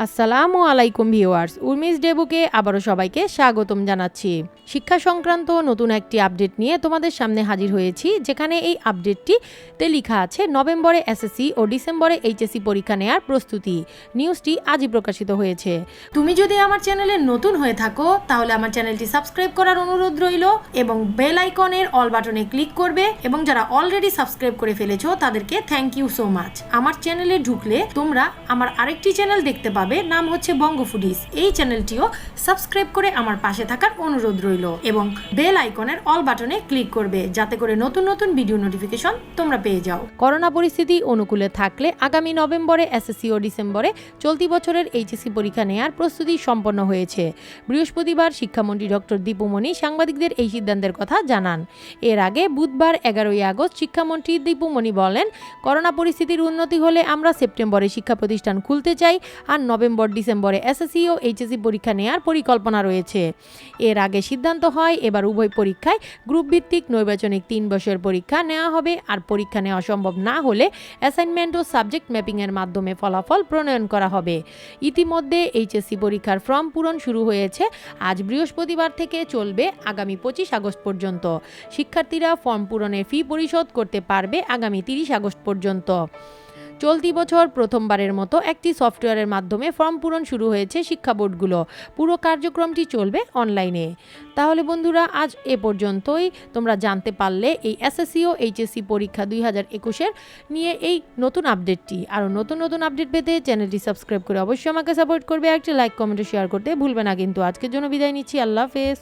আসসালামু আলাইকুম ভিউয়ার্স, উর্মিস ডেবুকে আবারও সবাইকে স্বাগতম জানাচ্ছি। শিক্ষা সংক্রান্ত নতুন একটি আপডেট নিয়ে তোমাদের সামনে হাজির হয়েছি, যেখানে এই আপডেটটিতে লেখা আছে নভেম্বরে এসএসসি ও ডিসেম্বরে এইচএসসি পরীক্ষা নেওয়ার প্রস্তুতি। নিউজটি আজই প্রকাশিত হয়েছে। তুমি যদি আমার চ্যানেলে নতুন হয়ে থাকো তাহলে আমার চ্যানেলটি সাবস্ক্রাইব করার অনুরোধ রইল এবং বেল আইকনের অল বাটনে ক্লিক করবে, এবং যারা অলরেডি সাবস্ক্রাইব করে ফেলেছো তাদেরকে থ্যাংক ইউ সো মাচ। আমার চ্যানেলে ঢুকলে তোমরা আমার আরেকটি চ্যানেল দেখতে পাবে, নাম হচ্ছে বঙ্গো ফুডিস। এই চ্যানেলটিও সাবস্ক্রাইব করে আমার পাশে থাকার অনুরোধ রইল এবং বেল আইকনের অল বাটনে ক্লিক করবে, যাতে করে নতুন নতুন ভিডিও নোটিফিকেশন তোমরা পেয়ে যাও। করোনা পরিস্থিতি অনুকূলে থাকলে আগামী নভেম্বরে এসএসসি ও ডিসেম্বরে চলতি বছরের এইচএসসি পরীক্ষা নেওয়ার প্রস্তুতি সম্পন্ন হয়েছে। বৃহস্পতিবার শিক্ষামন্ত্রী ডক্টর দীপুমণি সাংবাদিকদের এই সিদ্ধান্তের কথা জানান। এর আগে বুধবার 11ই আগস্ট শিক্ষামন্ত্রী দীপুমণি বলেন, করোনা পরিস্থিতির উন্নতি হলে আমরা সেপ্টেম্বরে শিক্ষা প্রতিষ্ঠান খুলতে চাই, আর নভেম্বর ডিসেম্বরে এসএসসি ও এইচএসসি পরীক্ষা নেওয়ার পরিকল্পনা রয়েছে। এর আগে সিদ্ধান্ত হয় এবার উভয় পরীক্ষায় গ্রুপ ভিত্তিক নৈর্বাচনিক 3 বছরের পরীক্ষা নেওয়া হবে, আর পরীক্ষা নেওয়া সম্ভব না হলে অ্যাসাইনমেন্ট ও সাবজেক্ট ম্যাপিংয়ের মাধ্যমে ফলাফল প্রণয়ন করা হবে। ইতিমধ্যে এইচএসসি পরীক্ষার ফর্ম পূরণ শুরু হয়েছে। আজ বৃহস্পতিবার থেকে চলবে আগামী 25 আগস্ট পর্যন্ত। শিক্ষার্থীরা ফর্ম পূরণের ফি পরিশোধ করতে পারবে আগামী 30 আগস্ট পর্যন্ত। চলতি বছর প্রথমবারের মতো একটি সফটওয়্যারের মাধ্যমে ফর্ম পূরণ শুরু হয়েছে শিক্ষা বোর্ডগুলো। পুরো কার্যক্রমটি চলবে অনলাইনে। তাহলে বন্ধুরা, আজ এ পর্যন্তই। তোমরা জানতে পারলে এই এসএসসি ও এইচএসসি পরীক্ষা 2021-এর নিয়ে এই নতুন আপডেটটি। আরও নতুন নতুন আপডেট পেতে চ্যানেলটি সাবস্ক্রাইব করে অবশ্যই আমাকে সাপোর্ট করবে। একটি লাইক, কমেন্ট ও শেয়ার করতে ভুলবে না কিন্তু। আজকের জন্য বিদায় নিচ্ছি। আল্লাহ হাফেজ।